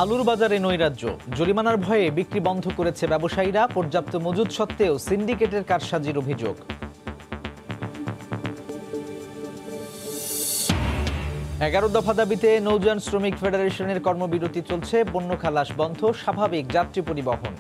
আলুর বাজারে নৈরাজ্য, জরিমানার ভয়ে বিক্রি বন্ধ করেছে ব্যবসায়ীরা। পর্যাপ্ত মজুদ সত্ত্বেও সিন্ডিকেটের কারসাজির অভিযোগ। এগারো দফা দাবিতে নৌযান শ্রমিক ফেডারেশনের কর্মবিরতি চলছে। পণ্য খালাস বন্ধ, স্বাভাবিক যাত্রী পরিবহন।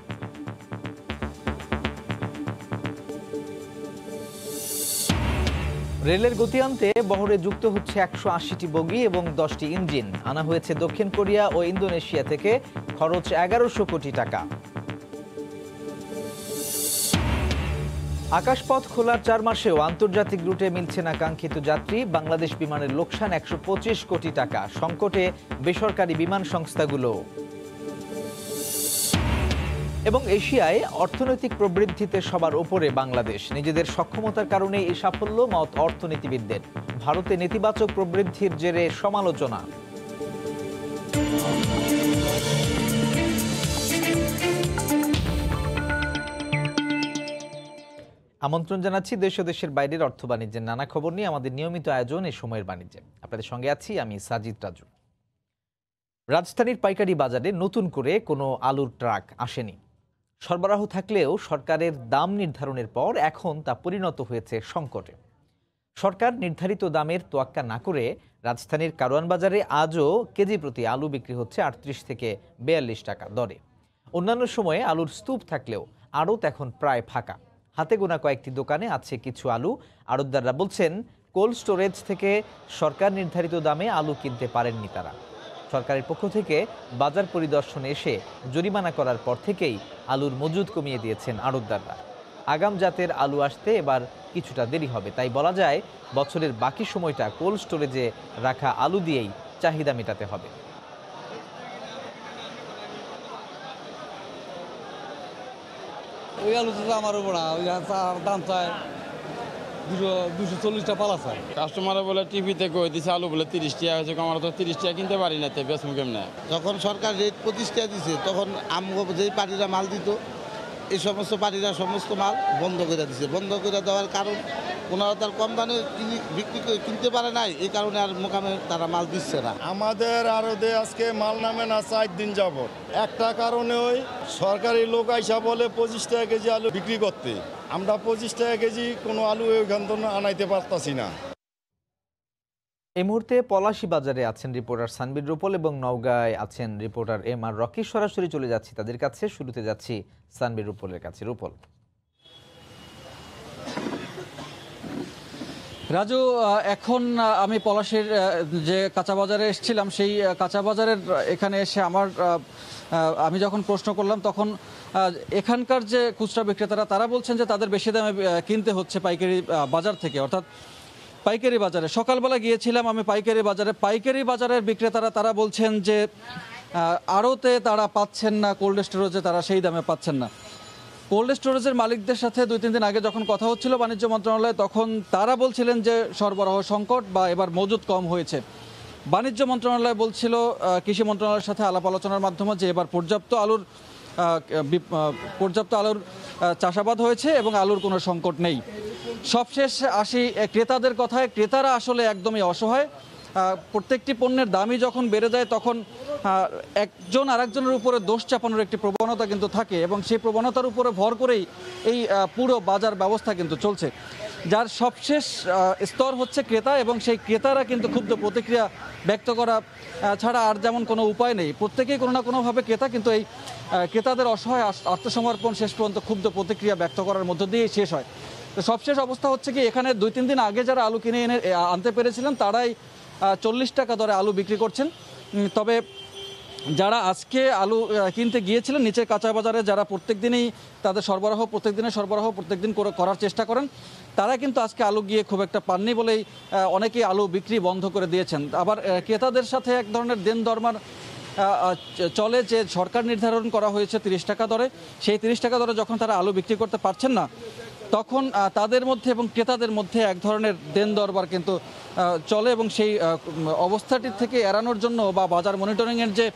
রেলের গতি আনতে বহরে যুক্ত হচ্ছে ১৮০টি বগি এবং 10টি ইঞ্জিন। আনা হয়েছে দক্ষিণ কোরিয়া ও ইন্দোনেশিয়া থেকে, খরচ ১১০০ কোটি টাকা। আকাশপথ খোলার ৪ মাসেও আন্তর্জাতিক রুটে মিলছে না কাঙ্ক্ষিত যাত্রী। বাংলাদেশ বিমানের লোকসান ১২৫ কোটি টাকা। সংকটে বেসরকারি বিমান সংস্থাগুলো। এবং এশিয়ায় অর্থনৈতিক প্রবৃদ্ধিতে সবার উপরে বাংলাদেশ। নিজেদের সক্ষমতার কারণে এই সাফল্য মত অর্থনীতিবিদদের। ভারতে নেতিবাচক প্রবৃদ্ধির জেরে সমালোচনা। আমন্ত্রণ জানাচ্ছি দেশ ও দেশের বাইরের অর্থ বাণিজ্যের নানা খবর নিয়ে আমাদের নিয়মিত আয়োজন এই সময়ের বাণিজ্যে। আপনাদের সঙ্গে আছি আমি সাজিদ রাজু। রাজধানীর পাইকারি বাজারে নতুন করে কোনো আলুর ট্রাক আসেনি। সরবরাহ থাকলেও সরকারের দাম নির্ধারণের পর এখন তা পরিণত হয়েছে সংকটে। সরকার নির্ধারিত দামের তোয়াক্কা না করে রাজধানীর কারওয়ান বাজারে আজও কেজি প্রতি আলু বিক্রি হচ্ছে ৩৮ থেকে ৪২ টাকা দরে। অন্যান্য সময়ে আলুর স্তূপ থাকলেও আড়ত এখন প্রায় ফাঁকা। হাতে গোনা কয়েকটি দোকানে আছে কিছু আলু। আড়তদাররা বলছেন কোল্ড স্টোরেজ থেকে সরকার নির্ধারিত দামে আলু কিনতে পারেননি তারা। সরকারের পক্ষ থেকে বাজার পরিদর্শনে এসে জরিমানা করার পর থেকেই আলুর মজুদ কমিয়ে দিয়েছেন আড়তদাররা। আগাম জাতের আলু আসতে এবার কিছুটা দেরি হবে, তাই বলা যায় বছরের বাকি সময়টা কোল্ড স্টোরেজে রাখা আলু দিয়েই চাহিদা মেটাতে হবে। ওই আলু তো আমার উপর না, ওই দাম চায় 240 টাকা পালা চায়। কাস্টমার বলে টিভিতে কই দিছে আলু বলে 30 টাকা হয়েছে, আমরা তো 30 টাকা কিনতে পারি না, বেসমু কেমনে। যখন সরকার রেট 25 টাকা দিছে তখন আমগো যেই পার্টিরা মাল দিত এই সমস্ত পার্টিরা সমস্ত মাল বন্ধ করে দিছে। বন্ধ করে দেওয়ার কারণ ওনারা তার কম দামে বিক্রি করে কিনতে পারে নাই, এই কারণে আর মোকামে তারা মাল দিচ্ছে না। আমাদের আড়তে আজকে মাল নামে না 4 দিন যাবত। একটা কারণে ওই সরকারি লোক আইসা বলে 25 টাকা কেজি আলু বিক্রি করতে, আমরা 25 টাকা কেজি কোনো আলু ওইখান থেকে আনাইতে পারতাছি না। এই মুহূর্তে পলাশী বাজারে আছেন রিপোর্টার সানবির রূপল এবং নওগাঁয় আছেন রিপোর্টার এম আর রকি। সরাসরি চলে যাচ্ছি তাদের কাছে। শুরুতে যাচ্ছি সানবির রূপলের কাছে। রূপল, রাজু, এখন আমি পলাশীর যে কাঁচা বাজারে এসেছিলাম সেই কাঁচা বাজারের এখানে এসে আমি যখন প্রশ্ন করলাম তখন এখানকার যে খুচরা বিক্রেতারা তারা বলছেন যে তাদের বেশি দামে কিনতে হচ্ছে পাইকারি বাজার থেকে, অর্থাৎ পাইকারি বাজারে। সকালবেলা গিয়েছিলাম আমি পাইকারি বাজারের বিক্রেতারা তারা বলছেন যে আড়তে তারা পাচ্ছেন না, কোল্ড স্টোরেজে তারা সেই দামে পাচ্ছেন না। কোল্ড স্টোরেজের মালিকদের সাথে 2-3 দিন আগে যখন কথা হচ্ছিল বাণিজ্য মন্ত্রণালয়ে, তখন তারা বলছিলেন যে সরবরাহ সংকট বা এবার মজুদ কম হয়েছে। বাণিজ্য মন্ত্রণালয় বলছিল কৃষি মন্ত্রণালয়ের সাথে আলাপ আলোচনার মাধ্যমে যে এবার পর্যাপ্ত আলুর চাষাবাদ হয়েছে এবং আলুর কোনো সংকট নেই। সবশেষ আসি ক্রেতাদের কথায়। ক্রেতারা আসলে একদমই অসহায়। প্রত্যেকটি পণ্যের দামই যখন বেড়ে যায় তখন একজন আরেকজনের উপরে দোষ চাপানোর একটি প্রবণতা কিন্তু থাকে এবং সেই প্রবণতার উপরে ভর করেই এই পুরো বাজার ব্যবস্থা কিন্তু চলছে, যার সবশেষ স্তর হচ্ছে ক্রেতা। এবং সেই ক্রেতারা কিন্তু ক্ষুব্ধ প্রতিক্রিয়া ব্যক্ত করা ছাড়া আর যেমন কোনো উপায় নেই। প্রত্যেকেই কোনো না কোনোভাবে ক্রেতা, কিন্তু এই ক্রেতাদের অসহায় আত্মসমর্পণ শেষ পর্যন্ত ক্ষুব্ধ প্রতিক্রিয়া ব্যক্ত করার মধ্য দিয়েই শেষ হয়। তো সবশেষ অবস্থা হচ্ছে কি, এখানে 2-3 দিন আগে যারা আলু কিনে আনতে পেরেছিলেন তারাই 40 টাকা দরে আলু বিক্রি করছেন। তবে যারা আজকে আলু কিনতে গিয়েছিলেন নিচের কাঁচা বাজারে, যারা প্রত্যেকদিনই তাদের প্রত্যেকদিন করার চেষ্টা করেন, তারা কিন্তু আজকে আলু গিয়ে খুব একটা পাননি বলেই অনেকেই আলু বিক্রি বন্ধ করে দিয়েছেন। আবার ক্রেতাদের সাথে এক ধরনের দেন দরমার চলে, যে সরকার নির্ধারণ করা হয়েছে 30 টাকা দরে। সেই 30 টাকা দরে যখন তারা আলু বিক্রি করতে পারছেন না, তখন তাদের মধ্যে এবং ক্রেতাদের মধ্যে এক ধরনের দেন দরবার কিন্তু চলে। এবং সেই অবস্থাটি থেকে এড়ানোর জন্য বা বাজার মনিটরিংয়ের যে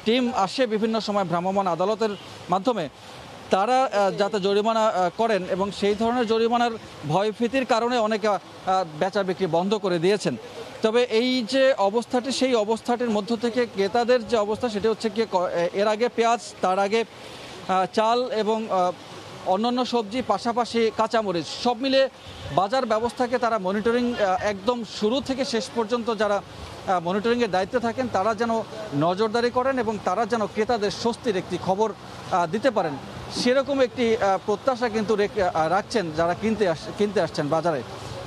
টিম আসে বিভিন্ন সময় ভ্রাম্যমাণ আদালতের মাধ্যমে, তারা যাতে জরিমানা করেন এবং সেই ধরনের জরিমানার ভয়ভীতির কারণে অনেকে বেচা বিক্রি বন্ধ করে দিয়েছেন। তবে এই যে অবস্থাটি, সেই অবস্থাটির মধ্য থেকে ক্রেতাদের যে অবস্থা সেটা হচ্ছে কি, এর আগে পেঁয়াজ, তার আগে চাল এবং অন্যান্য সবজি, পাশাপাশি কাঁচামরিচ, সব মিলে বাজার ব্যবস্থাকে তারা মনিটরিং, একদম শুরু থেকে শেষ পর্যন্ত যারা মনিটরিংয়ের দায়িত্বে থাকেন তারা যেন নজরদারি করেন এবং তারা যেন ক্রেতাদের স্বস্তির একটি খবর দিতে পারেন, সেরকম একটি প্রত্যাশা কিন্তু রাখছেন যারা কিনতে আসছেন বাজারে।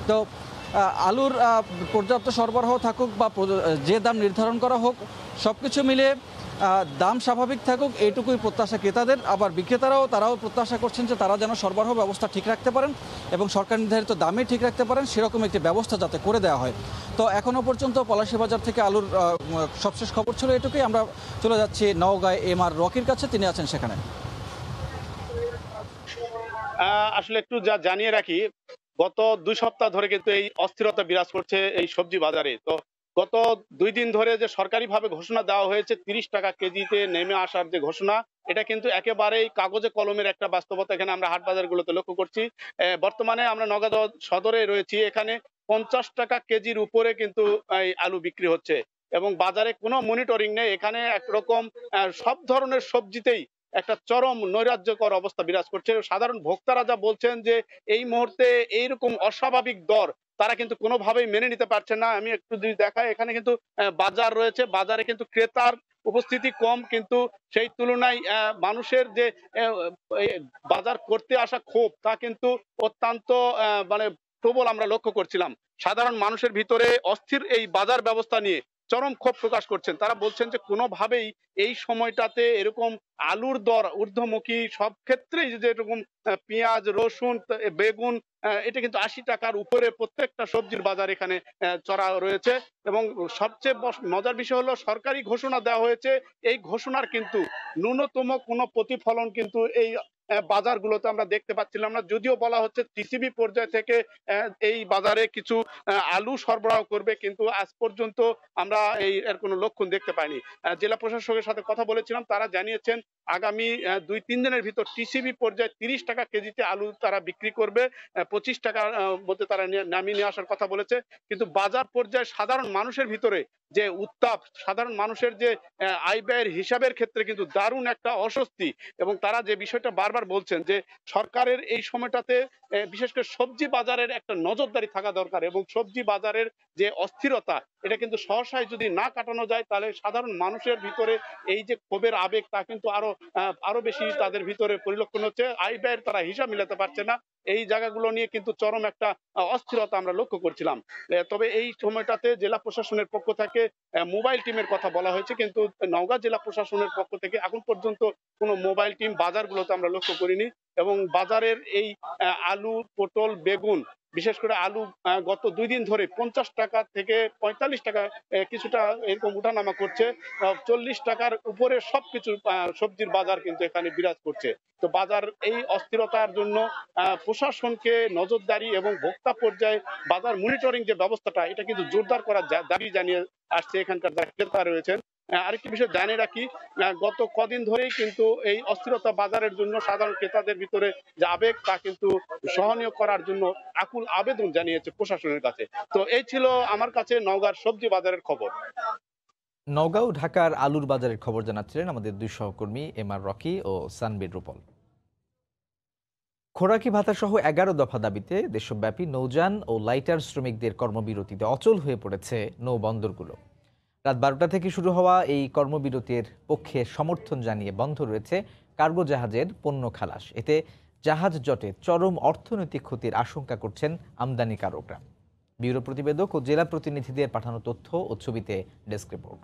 তো আলুর পর্যাপ্ত সরবরাহ থাকুক বা যে দাম নির্ধারণ করা হোক, সব কিছু মিলে দাম স্বাভাবিক থাকুক, এইটুকুই প্রত্যাশা ক্রেতাদের। আবার তারাও প্রত্যাশা করছেন যে তারা যেন সরবরাহ ব্যবস্থা ঠিক রাখতে পারেন এবং সরকার নির্ধারিত দামে ঠিক রাখতে পারেন, সেরকম একটি ব্যবস্থা যাতে করে দেওয়া হয়। তো এখনও পর্যন্ত পলাশী বাজার থেকে আলুর সবশেষ খবর ছিল এটুকুই। আমরা চলে যাচ্ছি নওগাঁয় MR রকির কাছে, তিনি আছেন সেখানে। আসলে একটু জানিয়ে রাখি, গত 2 সপ্তাহ ধরে কিন্তু এই অস্থিরতা বিরাজ করছে এই সবজি বাজারে। তো গত 2 দিন ধরে যে সরকারিভাবে ঘোষণা দেওয়া হয়েছে 30 টাকা কেজিতে নেমে আসার যে ঘোষণা, এটা কিন্তু একেবারেই কাগজে কলমের একটা বাস্তবতা এখানে আমরা হাট বাজারগুলোতে লক্ষ্য করছি। বর্তমানে আমরা নওগাঁ সদরে রয়েছি, এখানে 50 টাকা কেজির উপরে কিন্তু এই আলু বিক্রি হচ্ছে এবং বাজারে কোনো মনিটরিং নেই। এখানে একরকম সব ধরনের সবজিতেই একটা চরম নৈরাজ্যকর অবস্থা বিরাজ করছে। সাধারণ ভোক্তারা যা বলছেন যে এই মুহূর্তে এইরকম অস্বাভাবিক দর তারা কিন্তু কোনোভাবেই মেনে নিতে পারছে না। আমি একটু যদি দেখাই, এখানে কিন্তু বাজার রয়েছে, বাজারে কিন্তু ক্রেতার উপস্থিতি কম, কিন্তু সেই তুলনায় মানুষের যে বাজার করতে আসা ক্ষোভ তা কিন্তু অত্যন্ত মানে প্রবল আমরা লক্ষ্য করছিলাম। সাধারণ মানুষের ভিতরে অস্থির এই বাজার ব্যবস্থা নিয়ে চরম ক্ষোভ প্রকাশ করছেন। তারা বলছেন যে কোনোভাবেই এই সময়টাতে এরকম আলুর দর ঊর্ধ্বমুখী, সব ক্ষেত্রেই যে এরকম পেঁয়াজ, রসুন, বেগুন, এটা কিন্তু 80 টাকার উপরে প্রত্যেকটা সবজির বাজার এখানে চড়া রয়েছে। এবং সবচেয়ে মজার বিষয় হলো সরকারি ঘোষণা দেওয়া হয়েছে, এই ঘোষণার কিন্তু ন্যূনতম কোনো প্রতিফলন কিন্তু এই বাজারগুলোতে আমরা দেখতে পাচ্ছিলাম না। যদিও বলা হচ্ছে টিসিবি পর্যায় থেকে এই বাজারে কিছু আলু সরবরাহ করবে, কিন্তু আজ পর্যন্ত আমরা এর কোনো লক্ষণ দেখতে পাইনি। জেলা প্রশাসকের সাথে কথা বলেছিলাম, তারা জানিয়েছেন আগামী 2-3 দিনের ভিতর টিসিবি পর্যায়ে 30 টাকা কেজিতে আলু তারা বিক্রি করবে, 25 টাকার মধ্যে তারা নামিয়ে নিয়ে আসার কথা বলেছে। কিন্তু বাজার পর্যায়ে সাধারণ মানুষের ভিতরে যে উত্তাপ, সাধারণ মানুষের যে আয় ব্যয়ের হিসাবের ক্ষেত্রে কিন্তু দারুণ একটা অস্বস্তি, এবং তারা যে বিষয়টা বারবার বলছেন যে সরকারের এই সময়টাতে বিশেষ করে সবজি বাজারের একটা নজরদারি থাকা দরকার, এবং সবজি বাজারের যে অস্থিরতা এটা কিন্তু সহসায় যদি না কাটানো যায় তাহলে সাধারণ মানুষের ভিতরে এই যে ক্ষোভের আবেগ তা কিন্তু আরো বেশি তাদের ভিতরে পরিলক্ষণ হচ্ছে। আয় ব্যয়ের তারা হিসাব মিলাতে পারছে না, এই জায়গাগুলো নিয়ে কিন্তু চরম একটা অস্থিরতা আমরা লক্ষ্য করছিলাম। তবে এই সময়টাতে জেলা প্রশাসনের পক্ষ থেকে মোবাইল টিমের কথা বলা হয়েছে, কিন্তু নওগাঁ জেলা প্রশাসনের পক্ষ থেকে এখন পর্যন্ত কোনো মোবাইল টিম বাজারগুলোতে আমরা লক্ষ্য করিনি। এবং বাজারের এই আলু, পটল, বেগুন, বিশেষ করে আলু গত 2 দিন ধরে 50 টাকা থেকে 45 টাকা কিছুটা এরকম উঠানামা করছে। 40 টাকার উপরে সবকিছু সবজির বাজার কিন্তু এখানে বিরাজ করছে। তো বাজার এই অস্থিরতার জন্য প্রশাসনকে নজরদারি এবং ভোক্তা পর্যায়ে বাজার মনিটরিং যে ব্যবস্থাটা এটা কিন্তু জোরদার করার দাবি জানিয়ে আসছে এখানকার যারা ক্রেতা রয়েছেন। আরেকটি বিষয় জানিয়ে রাখি, গত কদিন ধরেই কিন্তু এই অস্থিরতা বাজারের জন্য সাধারণ ক্রেতাদের ভিতরে যে আবেগ তা কিন্তু সহনীয় করার জন্য আকুল আবেদন জানিয়েছে প্রশাসনের কাছে। তো এই ছিল আমার কাছে নওগাঁর সবজি বাজারের খবর। নওগাঁ ও ঢাকার আলুর বাজারের খবর জানাচ্ছিলেন আমাদের 2 সহকর্মী MR রকি ও সানবীর রূপল। খোরাকি ভাতা সহ 11 দফা দাবিতে দেশব্যাপী নৌযান ও লাইটার শ্রমিকদের কর্মবিরতিতে অচল হয়ে পড়েছে নৌবন্দরগুলো। রাত 12টা থেকে শুরু হওয়া এই কর্মবিরতির পক্ষে সমর্থন জানিয়ে বন্ধ রয়েছে কার্গো জাহাজের পণ্য খালাস। এতে জাহাজ জটে চরম অর্থনৈতিক ক্ষতির আশঙ্কা করছেন আমদানিকারকরা। ব্যুরো প্রতিবেদক ও জেলা প্রতিনিধিদের পাঠানো তথ্য ও ছবিতে ডেস্ক রিপোর্ট।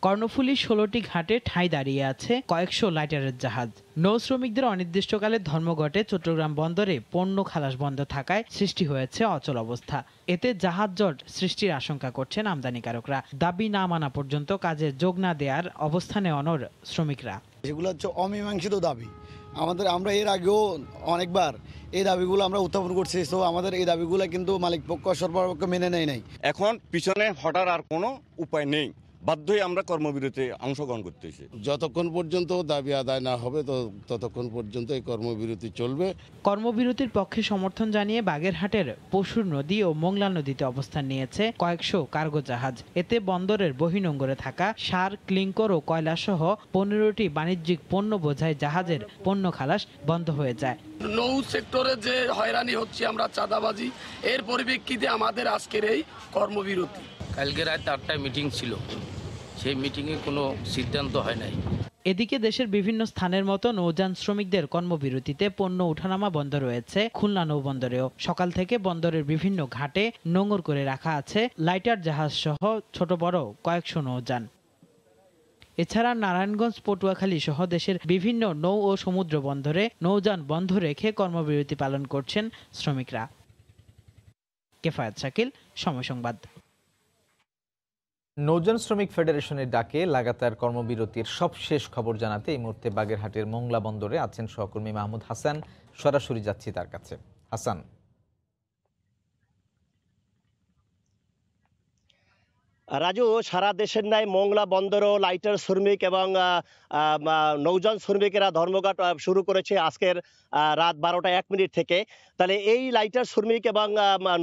কর্ণফুলী 16টি ঘাটে ঠাঁই দাঁড়িয়ে আছে কয়েকশো লাইটারের জাহাজ। নৌ শ্রমিকদের অনির্দিষ্টকালের ধর্মঘটে চট্টগ্রাম বন্দরে পণ্য খালাস বন্ধ থাকায় সৃষ্টি হয়েছে অচল অবস্থা। এতে জাহাজ জট সৃষ্টির আশঙ্কা করছেন আমদানিকারকরা। দাবি না মানা পর্যন্ত কাজে যোগ না দেওয়ার অবস্থানে অনড় শ্রমিকরা। সেগুলো হচ্ছে অমীমাংসিত দাবি। আমরা এর আগেও অনেকবার এই দাবিগুলো আমরা উত্থাপন করছি। তো আমাদের এই দাবিগুলো কিন্তু মালিক পক্ষ সরবরাহ পক্ষ মেনে নেয় নাই। এখন পিছনে হটার আর কোনো উপায় নেই। বাধ্যই আমরা কর্মবিরতি অংশগ্রহণ করতেছি। যতক্ষণ পর্যন্ত দাবি আদায় না হবে ততক্ষণ পর্যন্ত এই কর্মবিরতি চলবে। কর্মবিরতির পক্ষে সমর্থন জানিয়ে বাগেরহাটের পশুর নদী ও মোংলা নদীতে অবস্থান নিয়েছে কয়েকশো কার্গো জাহাজ। এতে বন্দরের বহিনোঙ্গরে থাকা সার, ক্লিংকর ও কয়লা সহ 15টি বাণিজ্যিক পণ্য বোঝাই জাহাজের পণ্য খালাস বন্ধ হয়ে যায়। নৌ সেক্টরে যে হয়রানি হচ্ছে আমরা চাঁদাবাজি, এর পরিপ্রেক্ষিতে আমাদের আজকের এই কর্মবিরতি। কালকে রাত 8টায় মিটিং ছিল, সেই মিটিংয়ে কোনো সিদ্ধান্ত হয় নাই। এদিকে দেশের বিভিন্ন স্থানের মতো নৌযান শ্রমিকদের কর্মবিরতিতে পণ্য ওঠানামা বন্ধ রয়েছে খুলনা নৌবন্দরেও। সকাল থেকে বন্দরের বিভিন্ন ঘাটে নোঙর করে রাখা আছে লাইটার জাহাজ সহ ছোট বড় কয়েকশো নৌযান। এছাড়া নারায়ণগঞ্জ, পটুয়াখালী সহ দেশের বিভিন্ন নৌ ও সমুদ্র বন্দরে নৌযান বন্ধ রেখে কর্মবিরতি পালন করছেন শ্রমিকরা। কেফায়েত শাকিল, সময় সংবাদ। নৌযান শ্রমিক ফেডারেশনের ডাকে লাগাতার কর্মবিরতির সবশেষ খবর জানাতে এই মুহূর্তে বাগেরহাটের মোংলা বন্দরে আছেন সহকর্মী মাহমুদ হাসান। সরাসরি যাচ্ছি তার কাছে। হাসান, রাজু, সারা দেশের ন্যায় মোংলা বন্দরও লাইটার শ্রমিক এবং নৌযান শ্রমিকেরা ধর্মঘট শুরু করেছে আজকের রাত 12টা 1 মিনিট থেকে। তাহলে এই লাইটার শ্রমিক এবং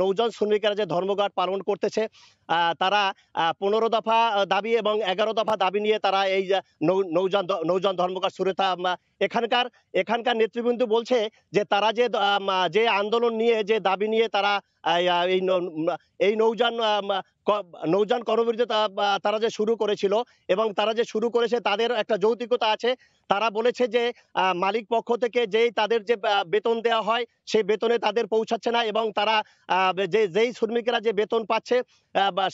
নৌযান শ্রমিকেরা যে ধর্মঘট পালন করতেছে, তারা 15 দফা দাবি এবং 11 দফা দাবি নিয়ে তারা এই নৌযান ধর্মঘট শুরু। এখানকার নেতৃবৃন্দ বলছে যে তারা যে আন্দোলন নিয়ে, যে দাবি নিয়ে তারা এই নৌযান কর্মবিরতি তারা যে শুরু করেছিল এবং তারা যে শুরু করেছে তাদের একটা যৌক্তিকতা আছে। তারা বলেছে যে মালিক পক্ষ থেকে তাদের যে বেতন দেওয়া হয় সেই বেতনে তাদের পৌঁছাচ্ছে না এবং তারা যেই শ্রমিকেরা যে বেতন পাচ্ছে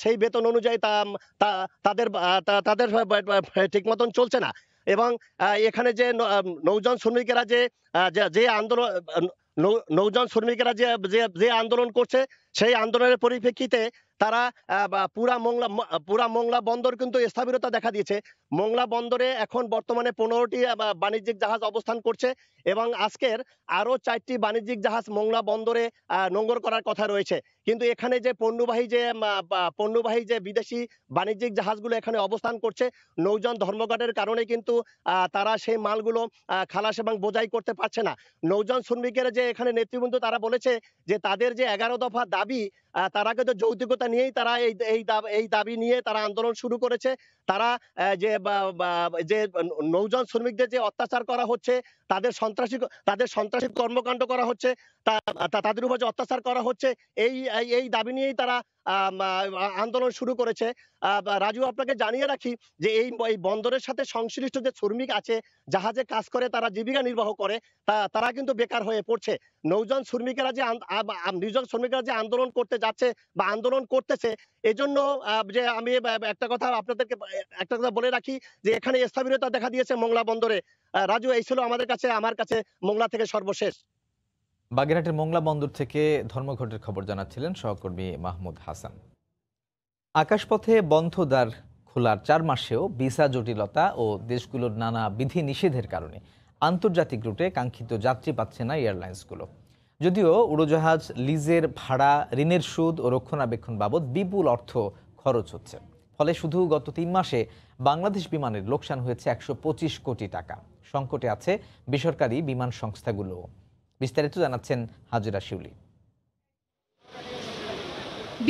সেই বেতন অনুযায়ী তাদের ঠিক মতন চলছে না। এবং এখানে যে নৌযান শ্রমিকেরা যে আন্দোলন নৌযান শ্রমিকেরা যে আন্দোলন করছে, সেই আন্দোলনের পরিপ্রেক্ষিতে তারা পুরা মোংলা বন্দর কিন্তু স্থবিরতা দেখা দিয়েছে। মোংলা বন্দরে এখন বর্তমানে 15টি বাণিজ্যিক জাহাজ অবস্থান করছে এবং আজকের আরো 4টি বাণিজ্যিক জাহাজ মোংলা বন্দরে নোঙর করার কথা রয়েছে। কিন্তু এখানে যে পণ্যবাহী যে বিদেশি বাণিজ্যিক জাহাজগুলো এখানে অবস্থান করছে, নৌযান ধর্মঘটের কারণে কিন্তু তারা সেই মালগুলো খালাস এবং বোঝাই করতে পারছে না। নৌযান শ্রমিকের যে এখানে নেতৃবৃন্দ তারা বলেছে যে তাদের যে 11 দফা দাবি, তারা কিন্তু যৌক্তিকতা নিয়েই তারা এই দাবি নিয়ে তারা আন্দোলন শুরু করেছে। তারা যে নৌযান শ্রমিকদের যে অত্যাচার করা হচ্ছে, তাদের সন্ত্রাসী কর্মকাণ্ড করা হচ্ছে, তাদের উপর যে অত্যাচার করা হচ্ছে, এই দাবি নিয়েই তারা আন্দোলন শুরু করেছে। রাজু, আপনাকে জানিয়ে রাখি যে এই বন্দরের সাথে সংশ্লিষ্ট যে শ্রমিক আছে, জাহাজে কাজ করে, তারা জীবিকা নির্বাহ করে, তারা কিন্তু বেকার হয়ে পড়ছে। নৌযান শ্রমিকেরা যে আন্দোলন করতে যাচ্ছে বা আন্দোলন করতেছে, এজন্য যে আমি একটা কথা আপনাদেরকে বলে রাখি যে এখানে স্থবিরতা দেখা দিয়েছে মোংলা বন্দরে। রাজু, এই ছিল আমার কাছে মোংলা থেকে সর্বশেষ। বাগেরহাটের মোংলা বন্দর থেকে ধর্মঘটের খবর জানাচ্ছিলেন সহকর্মী মাহমুদ হাসান। আকাশপথে বন্ধ দ্বার খোলার 4 মাসেও ভিসা জটিলতা ও দেশগুলোর নানা বিধি নিষেধের কারণে আন্তর্জাতিক রুটে কাঙ্ক্ষিত যাত্রী পাচ্ছে না এয়ারলাইন্সগুলো। যদিও উড়োজাহাজ লিজের ভাড়া, ঋণের সুদ ও রক্ষণাবেক্ষণ বাবদ বিপুল অর্থ খরচ হচ্ছে। ফলে শুধু গত 3 মাসে বাংলাদেশ বিমানের লোকসান হয়েছে 125 কোটি টাকা। সংকটে আছে বেসরকারি বিমান সংস্থাগুলো। বিস্তারিত জানাচ্ছেন হাজেরা শিউলি।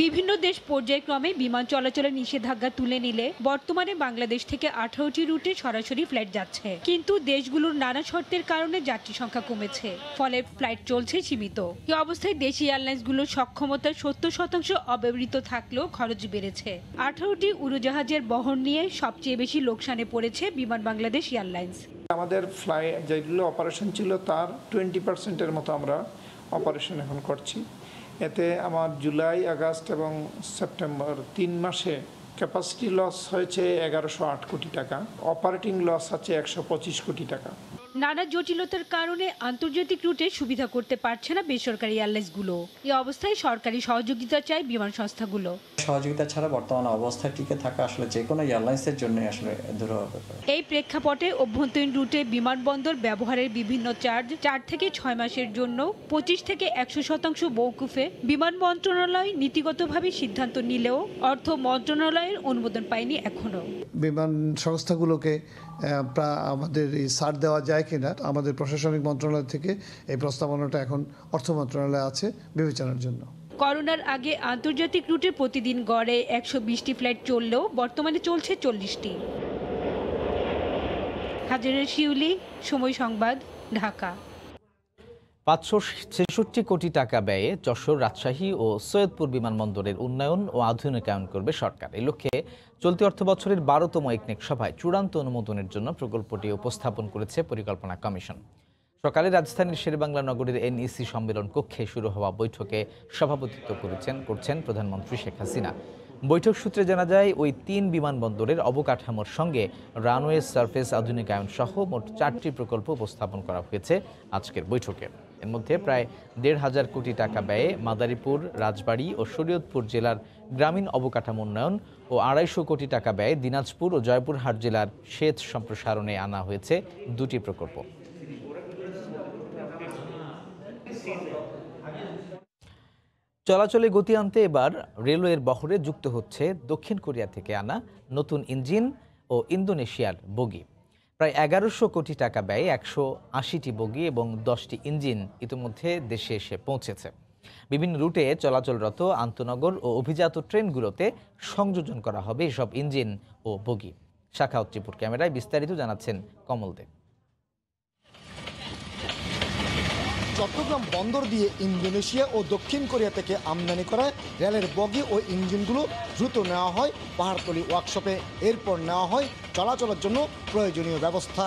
বিভিন্ন দেশ পর্যায়ক্রমে বিমান চলাচলের নিষেধাজ্ঞা তুলে নিলে বর্তমানে বাংলাদেশ থেকে 18টি রুটে সরাসরি ফ্লাইট যাচ্ছে, কিন্তু দেশগুলোর নানা শর্তের কারণে যাত্রী সংখ্যা কমেছে, ফলে ফ্লাইট চলছে সীমিত। এই অবস্থায় দেশি এয়ারলাইন্সগুলোর সক্ষমতার 70% অব্যবহৃত থাকলেও খরচ বেড়েছে। 18টি উড়োজাহাজের বহর নিয়ে সবচেয়ে বেশি লোকসানে পড়েছে বিমান বাংলাদেশ এয়ারলাইন্স। আমাদের ফ্লাইট যেগুলো অপারেশন ছিল তার 20%-এর মতো আমরা অপারেশন এখন করছি। এতে আমার জুলাই, আগস্ট এবং সেপ্টেম্বর 3 মাসে ক্যাপাসিটি লস হয়েছে 1108 কোটি টাকা, অপারেটিং লস আছে 125 কোটি টাকা। নানা জটিলতার কারণে আন্তর্জাতিক রুটে সুবিধা করতে পারছে না বেসরকারি এয়ারলাইন্সগুলো। এই অবস্থায় সরকারি সহযোগিতা চায় বিমান সংস্থাগুলো। সহযোগিতা ছাড়া বর্তমান অবস্থায় টিকে থাকা আসলে যে কোনো এয়ারলাইন্সের জন্য আসলে দুরূহ ব্যাপার। এই প্রেক্ষাপটে অভ্যন্তরীণ রুটে বিমানবন্দর ব্যবহারের বিভিন্ন চার্জ 4 থেকে 6 মাসের জন্য 25 থেকে 100% মওকুফে বিমান মন্ত্রণালয় নীতিগতভাবে সিদ্ধান্ত নিলেও অর্থ মন্ত্রণালয়ের অনুমোদন পায়নি এখনো। বিমান সংস্থাগুলোকে আমাদের এই ছাড় দেওয়া যায় কিনা আমাদের প্রশাসনিক মন্ত্রণালয় থেকে এই প্রস্তাবনাটা এখন অর্থ মন্ত্রণালয়ে আছে বিবেচনার জন্য। করোনার আগে আন্তর্জাতিক রুটে প্রতিদিন গড়ে 120টি ফ্লাইট চললেও বর্তমানে চলছে 40টি। হাজারের শিউলি, সময় সংবাদ, ঢাকা। 566 কোটি টাকা ব্যয়ে যশোর, রাজশাহী ও সৈয়দপুর বিমানবন্দরের উন্নয়ন ও আধুনিকায়ন করবে সরকার। এই লক্ষ্যে চলতি অর্থবছরের 12তম একনেক সভায় চূড়ান্ত অনুমোদনের জন্য প্রকল্পটি উপস্থাপন করেছে পরিকল্পনা কমিশন। সকালে রাজধানীর শেরেবাংলা নগরীর এনইসি সম্মেলন কক্ষে শুরু হওয়া বৈঠকে সভাপতিত্ব করছেন প্রধানমন্ত্রী শেখ হাসিনা। বৈঠক সূত্রে জানা যায়, ওই 3 বিমানবন্দরের অবকাঠামোর সঙ্গে রানওয়ে সার্ফেস আধুনিকায়ন সহ মোট 4টি প্রকল্প উপস্থাপন করা হয়েছে আজকের বৈঠকে। এর মধ্যে প্রায় 1,500 কোটি টাকা ব্যয়ে মাদারীপুর, রাজবাড়ী ও শরীয়তপুর জেলার গ্রামীণ অবকাঠামো উন্নয়ন ও 250 কোটি টাকা ব্যয়ে দিনাজপুর ও জয়পুরহাট জেলার সেচ সম্প্রসারণে আনা হয়েছে 2টি প্রকল্প। চলাচলে গতি আনতে এবার রেলওয়ের বহরে যুক্ত হচ্ছে দক্ষিণ কোরিয়া থেকে আনা নতুন ইঞ্জিন ও ইন্দোনেশিয়ার বগি। প্রায় 1100 কোটি টাকা ব্যয়ে 180টি বগি এবং 10টি ইঞ্জিন ইতিমধ্যে দেশে এসে পৌঁছেছে। বিভিন্ন রুটে চলাচলরত আন্তনগর ও অভিজাত ট্রেনগুলোতে সংযোজন করা হবে এসব ইঞ্জিন ও বগি। শাখাউত ত্রিপুর ক্যামেরায় বিস্তারিত জানাচ্ছেন কমল দেব। চট্টগ্রাম বন্দর দিয়ে ইন্দোনেশিয়া ও দক্ষিণ কোরিয়া থেকে আমদানি করা রেলের বগি ও ইঞ্জিনগুলো দ্রুত নেওয়া হয় পাহাড়তলী ওয়ার্কশপে। এরপর নেওয়া হয় চলাচলের জন্য প্রয়োজনীয় ব্যবস্থা।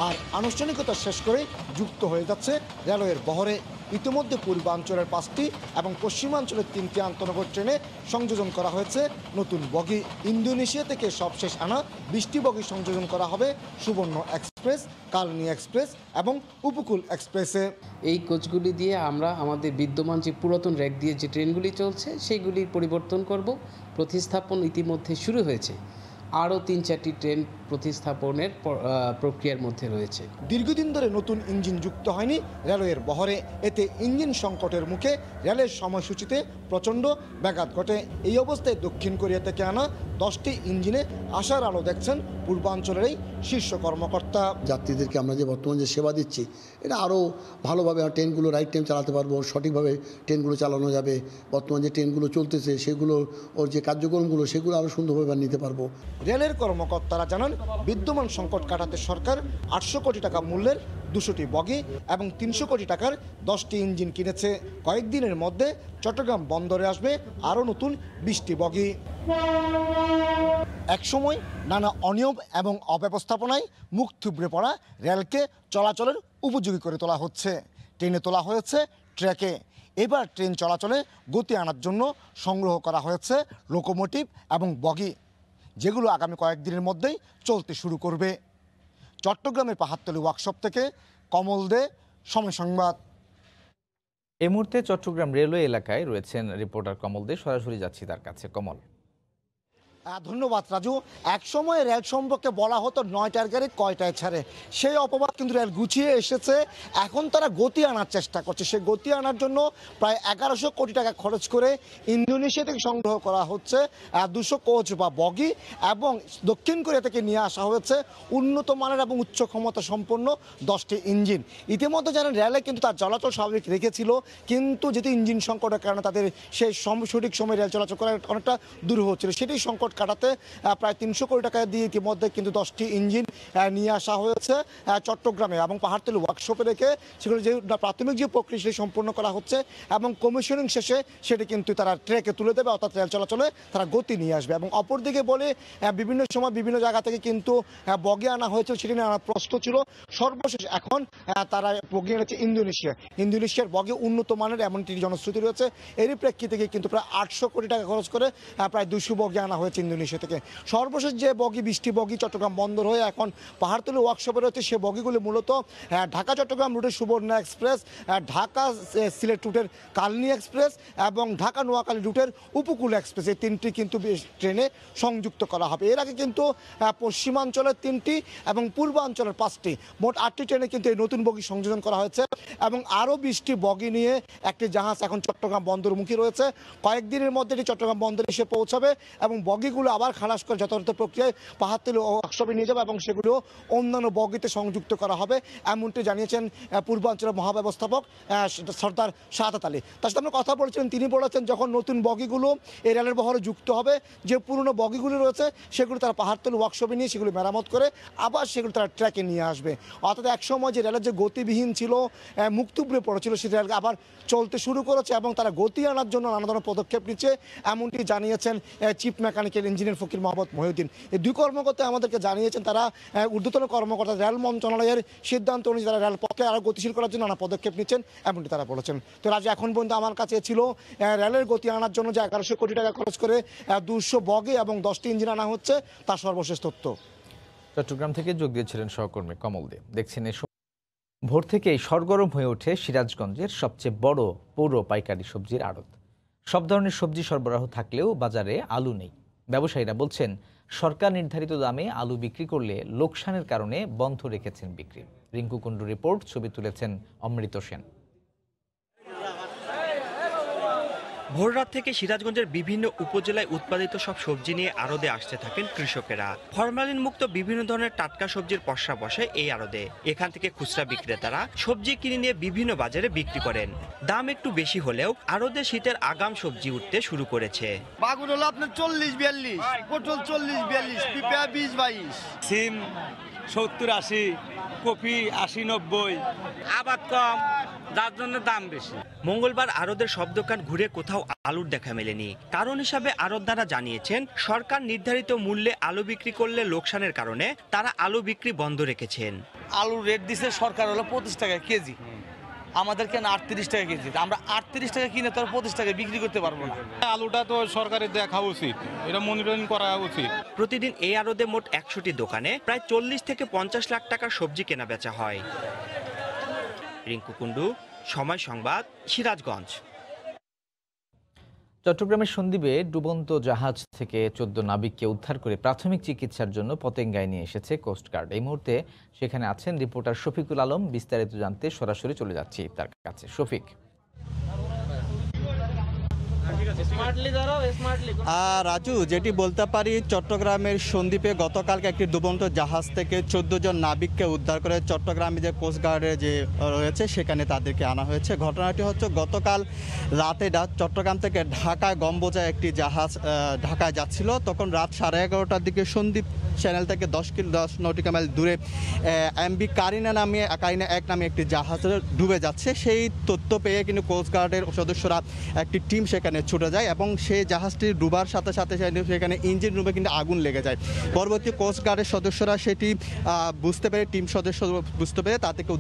আর আনুষ্ঠানিকতা শেষ করে যুক্ত হয়ে যাচ্ছে রেলওয়ের বহরে। ইতিমধ্যে পূর্বাঞ্চলের 5টি এবং পশ্চিমাঞ্চলের 3টি আন্তনগর ট্রেনে সংযোজন করা হয়েছে নতুন বগি। ইন্দোনেশিয়া থেকে সবশেষ আনা 20টি বগি সংযোজন করা হবে সুবর্ণ এক্সপ্রেস, কালনী এক্সপ্রেস এবং উপকূল এক্সপ্রেসে। এই কোচগুলি দিয়ে আমরা আমাদের বিদ্যমান যে পুরাতন র্যাক দিয়ে যে ট্রেনগুলি চলছে সেইগুলি পরিবর্তন করব। প্রতিস্থাপন ইতিমধ্যে শুরু হয়েছে, আরও 3-4টি ট্রেন প্রতিস্থাপনের প্রক্রিয়ার মধ্যে রয়েছে। দীর্ঘদিন ধরে নতুন ইঞ্জিন যুক্ত হয়নি রেলওয়ের বহরে। এতে ইঞ্জিন সংকটের মুখে রেলের সময়সূচিতে প্রচণ্ড ব্যাঘাত ঘটে। এই অবস্থায় দক্ষিণ কোরিয়া থেকে আনা 10টি ইঞ্জিনে আশার আলো দেখছেন পূর্বাঞ্চলের এই শীর্ষ কর্মকর্তা। যাত্রীদেরকে আমরা যে বর্তমানে যে সেবা দিচ্ছি এটা আরও ভালোভাবে ট্রেনগুলো রাইট টাইম চালাতে পারবো, সঠিকভাবে ট্রেনগুলো চালানো যাবে। বর্তমানে যে ট্রেনগুলো চলতেছে সেগুলো ওর যে কার্যক্রমগুলো সেগুলো আরও সুন্দরভাবে নিতে পারবো। রেলের কর্মকর্তারা জানান, বিদ্যমান সংকট কাটাতে সরকার 800 কোটি টাকা মূল্যের 200টি বগি এবং 300 কোটি টাকার 10টি ইঞ্জিন কিনেছে। কয়েকদিনের মধ্যে চট্টগ্রাম বন্দরে আসবে আরও নতুন 20টি বগি। একসময় নানা অনিয়ম এবং অব্যবস্থাপনায় মুখ থুবড়ে পড়া রেলকে চলাচলের উপযোগী করে তোলা হচ্ছে। ট্রেনে তোলা হয়েছে ট্র্যাকে। এবার ট্রেন চলাচলে গতি আনার জন্য সংগ্রহ করা হয়েছে লোকোমোটিভ এবং বগি, যেগুলো আগামী কয়েকদিনের মধ্যেই চলতে শুরু করবে। চট্টগ্রামের পাহাড়তলী ওয়ার্কশপ থেকে কমল দে, সময় সংবাদ। এই মুহূর্তে চট্টগ্রাম রেলওয়ে এলাকায় রয়েছেন রিপোর্টার কমল দে। সরাসরি যাচ্ছি তার কাছে। কমল। ধন্যবাদ রাজু। এক সময় রেল সম্পর্কে বলা হতো 9টার গাড়ি কয়টায় ছাড়ে, সেই অপবাদ কিন্তু রেল গুছিয়ে এসেছে। এখন তারা গতি আনার চেষ্টা করছে। সেই গতি আনার জন্য প্রায় 1100 কোটি টাকা খরচ করে ইন্দোনেশিয়া থেকে সংগ্রহ করা হচ্ছে 200 কোচ বা বগি, এবং দক্ষিণ কোরিয়া থেকে নিয়ে আসা হয়েছে উন্নত মানের এবং উচ্চ ক্ষমতা সম্পন্ন 10টি ইঞ্জিন। ইতিমধ্যে জানেন রেলে কিন্তু তার চলাচল স্বাভাবিক রেখেছিল, কিন্তু যেহেতু ইঞ্জিন সংকটের কারণে তাদের সেই সঠিক সময় রেল চলাচল করা অনেকটা দূর হচ্ছিল, সেটি সংকট কাটাতে প্রায় 300 কোটি টাকা দিয়ে ইতিমধ্যে কিন্তু 10টি ইঞ্জিন নিয়ে আসা হয়েছে চট্টগ্রামে এবং পাহাড়তলী ওয়ার্কশপে রেখে সেগুলো যে প্রাথমিক যে প্রক্রিয়া সেটি সম্পূর্ণ করা হচ্ছে এবং কমিশনিং শেষে সেটি কিন্তু তারা ট্র্যাকে তুলে দেবে, অর্থাৎ রেল চলাচলে তারা গতি নিয়ে আসবে। এবং অপরদিকে বলে বিভিন্ন সময় বিভিন্ন জায়গা থেকে কিন্তু বগি আনা হয়েছিল, সেটি নিয়ে আনা প্রশ্ন ছিল। সর্বশেষ এখন তারা বগি এনেছে ইন্দোনেশিয়ার বগি উন্নত মানের, এমনটি জনশ্রুতি রয়েছে। এরই প্রেক্ষিতে কিন্তু প্রায় 800 কোটি টাকা খরচ করে প্রায় 200 বগি আনা হয়েছে ইন্দোনেশিয়া থেকে। সর্বশেষ যে বগি 20টি বগি চট্টগ্রাম বন্দর হয়ে এখন পাহাড়তলী ওয়ার্কশপে রয়েছে, সে বগিগুলি মূলত ঢাকা চট্টগ্রাম রুটের সুবর্ণা এক্সপ্রেস, ঢাকা সিলেট রুটের কালনী এক্সপ্রেস এবং ঢাকা নোয়াখালী রুটের উপকূল এক্সপ্রেস, এই 3টি কিন্তু ট্রেনে সংযুক্ত করা হবে। এর আগে কিন্তু পশ্চিমাঞ্চলের 3টি এবং পূর্বাঞ্চলের 5টি, মোট 8টি ট্রেনে কিন্তু এই নতুন বগি সংযোজন করা হয়েছে এবং আরও 20টি বগি নিয়ে একটি জাহাজ এখন চট্টগ্রাম বন্দরমুখী রয়েছে। কয়েকদিনের মধ্যে এটি চট্টগ্রাম বন্দরে এসে পৌঁছাবে এবং বগিগুলো আবার খালাস করে যথাযথ প্রক্রিয়ায় পাহাড়তলী ওয়ার্কশপে নিয়ে যাবে এবং সেগুলো অন্যান্য বগিতে সংযুক্ত করা হবে, এমনটি জানিয়েছেন পূর্বাঞ্চলের মহাব্যবস্থাপক সর্দার শাহাদাত আলী। তার সাথে আমরা কথা বলেছিলেন, তিনি বলেছেন যখন নতুন বগিগুলো এই রেলের বহরে যুক্ত হবে, যে পুরনো বগিগুলি রয়েছে সেগুলো তারা পাহাড়তলী ওয়ার্কশপে নিয়ে সেগুলো মেরামত করে আবার সেগুলো তারা ট্র্যাকে নিয়ে আসবে। অর্থাৎ একসময় যে রেলের যে গতিবিহীন ছিল, মুক্তব্রে পড়েছিল, সেই রেল আবার চলতে শুরু করেছে এবং তারা গতি আনার জন্য নানা ধরনের পদক্ষেপ নিচ্ছে, এমনটি জানিয়েছেন চিফ মেকানিক্যাল ইঞ্জিনিয়ার ফকির মোহাম্মদ মহিউদ্দিন। এই দুই কর্মকর্তা আমাদেরকে জানিয়েছেন তারা ঊর্ধ্বতন কর্মকর্তা রেল মন্ত্রণালয়ের সিদ্ধান্ত অনুযায়ী তারা রেলপথকে আরও গতিশীল করার জন্য নানা পদক্ষেপ নিচ্ছেন, এমনটি তারা বলেছেন। তো রাজু, এখন পর্যন্ত আমার কাছে ছিল রেলের গতি আনার জন্য যে 1100 কোটি টাকা খরচ করে 200 বগি এবং 10টি ইঞ্জিন আনা হচ্ছে, তার সর্বশেষ তথ্য। চট্টগ্রাম থেকে যোগ দিয়েছিলেন সহকর্মী কমল দে। দেখছেন ভোর থেকেই সরগরম হয়ে ওঠে সিরাজগঞ্জের সবচেয়ে বড় পৌর পাইকারি সবজির আড়ত। সব ধরনের সবজি সরবরাহ থাকলেও বাজারে আলু নেই। ব্যবসায়ীরা বলছেন সরকার নির্ধারিত দামে আলু বিক্রি করলে লোকসানের কারণে বন্ধ রেখেছেন বিক্রি। রিঙ্কু কুণ্ডু রিপোর্ট, ছবি তুলেছেন অমৃত সেন। ভোররাত থেকে সিরাজগঞ্জের বিভিন্ন উপজেলায় উৎপাদিত সব সবজি নিয়ে আড়তে আসতে থাকেন কৃষকেরা। ফরমালিন মুক্ত বিভিন্ন ধরনের টাটকা সবজির পসরা বসে এই আড়তে। এখান থেকে খুচরা বিক্রেতারা সবজি কিনে নিয়ে বিভিন্ন বাজারে বিক্রি করেন। দাম একটু বেশি হলেও আড়তে শীতের আগাম সবজি উঠতে শুরু করেছে। বাগুন হলো আপনার 40-42, পটল 40-42, পিঁপড়া 20-22, সিম 70-80, কপি 80-90। আবাদ কম, যার জন্য দাম বেশি। মঙ্গলবার আড়তের সব দোকান ঘুরে কোথাও আলুর দেখা মেলেনি। কারণ হিসাবে আড়তদাররা জানিয়েছেন সরকার নির্ধারিত মূল্যে আলু বিক্রি করলে লোকসানের কারণে তারা আলু বিক্রি বন্ধ রেখেছেন। আলুর রেট দিছে সরকার হলো 25 টাকা কেজি, আমাদের কেন 38 টাকা কেজি। আমরা 38 টাকা কিনে তো 25 টাকা বিক্রি করতে পারবো না। আলুটা তো সরকারের দেখা উচিত, এটা মনিটরিং করা উচিত। প্রতিদিন এই আড়তে মোট 100টি দোকানে প্রায় 40 থেকে 50 লাখ টাকার সবজি কেনা বেচা হয়। রিঙ্কু কুণ্ডু, সময় সংবাদ, সিরাজগঞ্জ। চট্টগ্রামের সন্দ্বীপে ডুবন্ত জাহাজ থেকে 14 নাবিককে উদ্ধার করে প্রাথমিক চিকিৎসার জন্য পতেঙ্গায় নিয়ে এসেছে কোস্টগার্ড। এই মুহূর্তে সেখানে আছেন রিপোর্টার শফিকুল আলম। বিস্তারিত জানতে সরাসরি চলে যাচ্ছি তার কাছে। শফিক, রাজু, যেটি বলতে পারি, চট্টগ্রামের সন্দ্বীপে গতকালকে একটি ডুবন্ত জাহাজ থেকে 14 জন নাবিককে উদ্ধার করে চট্টগ্রামে যে কোস্টগার্ডের যে রয়েছে সেখানে তাদেরকে আনা হয়েছে। ঘটনাটি হচ্ছে গতকাল রাতে চট্টগ্রাম থেকে ঢাকায় গম্বোজায় একটি জাহাজ ঢাকায় যাচ্ছিল। তখন রাত 11:30টার দিকে সন্দ্বীপ চ্যানেল থেকে 10 নটিক্যাল মাইল দূরে এমবি কারিনা 1 নামে একটি জাহাজ ডুবে যাচ্ছে। সেই তথ্য পেয়ে কিন্তু কোস্টগার্ডের সদস্যরা একটি টিম সেখানে ছুটে যায় এবং সেই জাহাজটি ডুবার সাথে সাথে সেখানে ইঞ্জিন রুমে কিন্তু আগুন লেগে যায়। পরবর্তী কোস্টগার্ডের সদস্যরা সেটি বুঝতে পেরে, টিম সদস্য বুঝতে পেরে তাদেরকে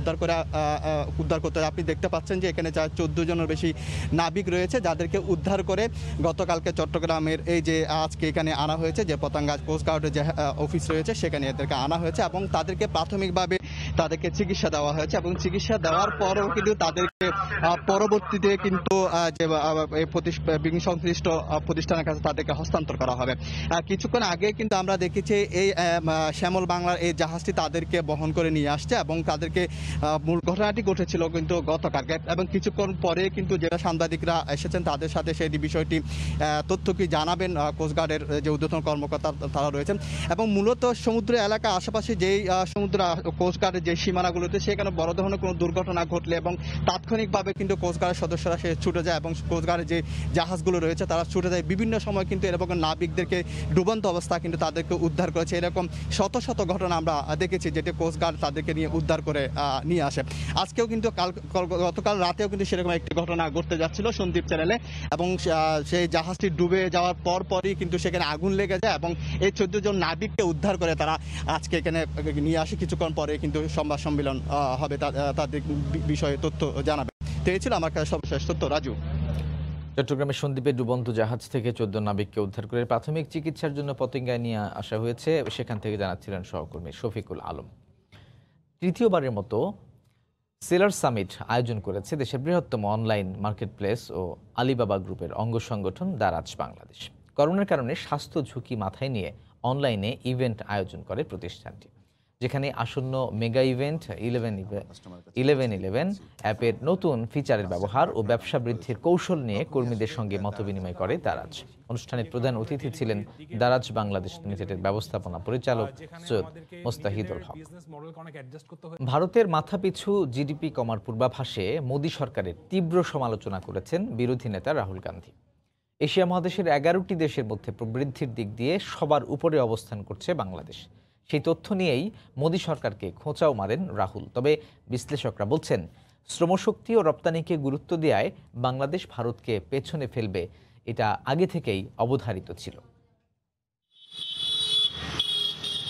উদ্ধার করতে। আপনি দেখতে পাচ্ছেন যে এখানে 14 জনের বেশি নাবিক রয়েছে, যাদেরকে উদ্ধার করে গতকালকে চট্টগ্রামের এই যে আজকে এখানে আনা হয়েছে, যে পতেঙ্গা কোস্টগার্ডের যে অফিস রয়েছে সেখানে এদেরকে আনা হয়েছে এবং তাদেরকে প্রাথমিকভাবে তাদেরকে চিকিৎসা দেওয়া হয়েছে এবং চিকিৎসা দেওয়ার পরেও কিন্তু তাদেরকে পরবর্তীতে কিন্তু যে সংশ্লিষ্ট প্রতিষ্ঠানের কাছে তাদেরকে হস্তান্তর করা হবে। কিছুক্ষণ আগে কিন্তু আমরা দেখেছি এই শ্যামল বাংলার এই জাহাজটি তাদেরকে বহন করে নিয়ে আসছে এবং তাদেরকে মূল ঘটনাটি ঘটেছিল কিন্তু গতকালকে, এবং কিছুক্ষণ পরে কিন্তু যারা সাংবাদিকরা এসেছেন তাদের সাথে সেই বিষয়টি তথ্য কি জানাবেন কোস্টগার্ডের যে ঊর্ধ্বতন কর্মকর্তা তারা রয়েছেন। এবং মূলত সমুদ্র এলাকা আশেপাশে যেই সমুদ্র কোস্টগার্ডের যে সীমানাগুলোতে সেখানে বড় ধরনের কোনো দুর্ঘটনা ঘটলে এবং তাৎক্ষণিকভাবে কিন্তু কোস্টগার্ডের সদস্যরা সে ছুটে যায় এবং কোস্টগার্ডের যে জাহাজগুলো রয়েছে তারা ছুটে যায়। বিভিন্ন সময় কিন্তু এরকম নাবিকদেরকে ডুবন্ত অবস্থা কিন্তু তাদেরকে উদ্ধার করেছে। এরকম শত শত ঘটনা আমরা দেখেছি যেটি কোস্টগার্ড তাদেরকে নিয়ে উদ্ধার করে নিয়ে আসে। আজকেও কিন্তু গতকাল রাতেও কিন্তু সেরকম একটি ঘটনা ঘটতে যাচ্ছিল সন্দ্বীপ চ্যানেলে এবং সেই জাহাজটি ডুবে যাওয়ার পরই কিন্তু সেখানে আগুন লেগে যায় এবং এই 14 জন নাবিককে উদ্ধার করে তারা আজকে এখানে নিয়ে আসে। কিছুক্ষণ পরে কিন্তু সংবাদ সম্মেলন হবে, তাদের বিষয়ে তথ্য জানাবে। তো এই ছিল আমার কাছে সর্বশেষ তথ্য। রাজু। চট্টগ্রামের সন্দ্বীপে ডুবন্ত জাহাজ থেকে 14 নাবিককে উদ্ধার করে প্রাথমিক চিকিৎসার জন্য পতেঙ্গায় নিয়ে আসা হয়েছে। সেখান থেকে জানাচ্ছিলেন সহকর্মী শফিকুল আলম। তৃতীয়বারের মতো সেলার সামিট আয়োজন করেছে দেশের বৃহত্তম অনলাইন মার্কেটপ্লেস ও আলিবাবা গ্রুপের অঙ্গ সংগঠন দারাজ বাংলাদেশ। করোনার কারণে স্বাস্থ্য ঝুঁকি মাথায় নিয়ে অনলাইনে ইভেন্ট আয়োজন করে প্রতিষ্ঠানটি, যেখানে আসন্ন মেগা ইভেন্ট 1111 অ্যাপের নতুন ফিচারের ব্যবহার ও ব্যবসা বৃদ্ধির কৌশল নিয়ে কর্মীদের সঙ্গে মতবিনিময় করে দারাজ। অনুষ্ঠানের প্রধান অতিথি ছিলেন দারাজ বাংলাদেশ লিমিটেডের ব্যবস্থাপনা পরিচালক সৈয়দ মোস্তাহিদুল হক। ভারতের মাথাপিছু জিডিপি কমার পূর্বাভাসে মোদী সরকারের তীব্র সমালোচনা করেছেন বিরোধী নেতা রাহুল গান্ধী। এশিয়া মহাদেশের 11টি দেশের মধ্যে প্রবৃদ্ধির দিক দিয়ে সবার উপরে অবস্থান করছে বাংলাদেশ। সেই তথ্য নিয়েই মোদী সরকারকে খোঁচাও মারেন রাহুল। তবে বিশ্লেষকরা বলছেন, শ্রমশক্তি ও রপ্তানিকে গুরুত্ব দেওয়ায় বাংলাদেশ ভারতকে পেছনে ফেলবে, এটা আগে থেকেই অবধারিত ছিল।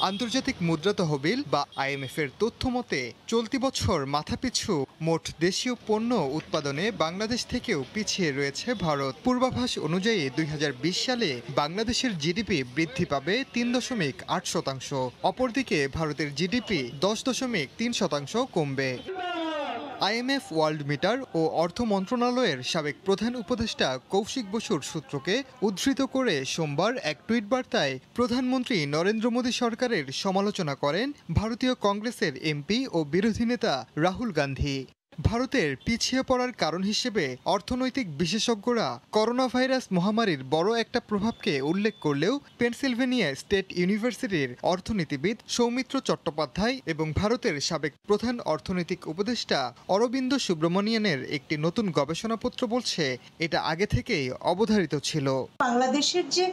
আন্তর্জাতিক মুদ্রা তহবিল বা IMF-এর তথ্য মতে চলতি বছর মাথাপিছু মোট দেশীয় পণ্য উৎপাদনে বাংলাদেশ থেকেও পিছিয়ে রয়েছে ভারত। পূর্বাভাস অনুযায়ী 2020 সালে বাংলাদেশের জিডিপি বৃদ্ধি পাবে 3.8%। অপরদিকে ভারতের জিডিপি 10.3% কমবে। IMF ওয়ার্ল্ড মিটার ও অর্থ মন্ত্রণালয়ের সাবেক প্রধান উপদেষ্টা কৌশিক বসুর সূত্রকে উদ্ধৃত করে সোমবার এক টুইট বার্তায় প্রধানমন্ত্রী নরেন্দ্র মোদী সরকারের সমালোচনা করেন ভারতীয় কংগ্রেসের এমপি ও বিরোধী নেতা রাহুল গান্ধী। ভারতের পিছিয়ে পড়ার কারণ হিসেবে অর্থনৈতিক বিশেষজ্ঞরা করোনা ভাইরাস মহামারীর বড় একটা প্রভাবকে উল্লেখ করলেও পেনসিলভেনিয়া স্টেট ইউনিভার্সিটির অর্থনীতিবিদ সৌমিত্র চট্টোপাধ্যায় এবং ভারতের সাবেক প্রধান অর্থনৈতিক উপদেষ্টা অরবিন্দ সুব্রমণিয়ানের একটি নতুন গবেষণাপত্র বলছে এটা আগে থেকেই অবধারিত ছিল। বাংলাদেশের যে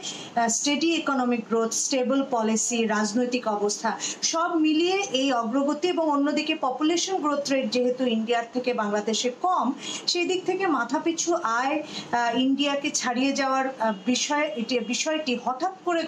steady economic growth, stable policy, রাজনৈতিক অবস্থা সব মিলিয়ে এই অগ্রগতি এবং অন্যদিকে পপুলেশন গ্রোথ রেট যেহেতু ইন্ডিয়ার থেকে বাংলাদেশে কম, সেই দিক থেকে মাথাপিছু আয় ইন্ডিয়াকে ছাড়িয়ে যাওয়ার বিষয়টি হঠাৎ করে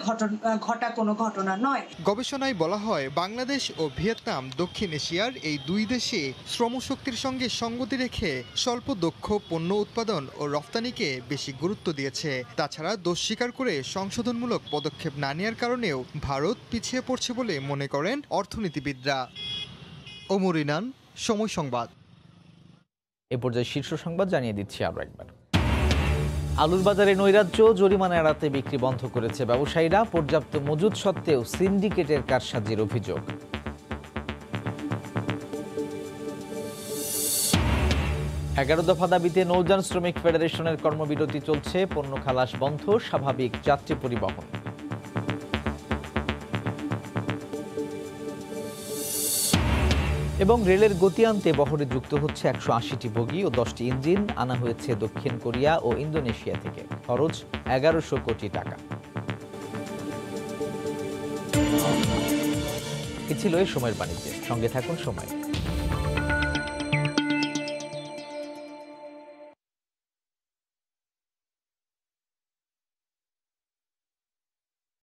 ঘটা কোনো ঘটনা নয়। গবেষণায় বলা হয় বাংলাদেশ ও ভিয়েতনাম দক্ষিণ এশিয়ার এই দুই দেশে শ্রমশক্তির সঙ্গে সঙ্গতি রেখে স্বল্প দক্ষ পণ্য উৎপাদন ও রফতানিকে বেশি গুরুত্ব দিয়েছে। তাছাড়া দোষ স্বীকার করে সংশোধনমূলক পদক্ষেপ না নেওয়ার কারণেও ভারত পিছিয়ে পড়ছে বলে মনে করেন অর্থনীতিবিদরা। ওমর ইনান, সময় সংবাদ। এ পর্যায়ে শীর্ষ সংবাদ জানিয়ে দিচ্ছি আরও একবার। আলুর বাজারে নৈরাজ্য, জরিমানা এড়াতে বিক্রি বন্ধ করেছে ব্যবসায়ীরা। পর্যাপ্ত মজুদ সত্ত্বেও সিন্ডিকেটের কারসাজির অভিযোগ। 11 দফা দাবিতে নৌযান শ্রমিক ফেডারেশনের কর্মবিরতি চলছে। পণ্য খালাস বন্ধ, স্বাভাবিক যাত্রী পরিবহন। এবং রেলের গতি আনতে বহরে যুক্ত হচ্ছে 180টি বগি ও 10টি ইঞ্জিন আনা হয়েছে দক্ষিণ কোরিয়া ও ইন্দোনেশিয়া থেকে। খরচ 1100 কোটি টাকা। এ ছিল এই সময়ের বাণিজ্যের সঙ্গে থাকুন সময়।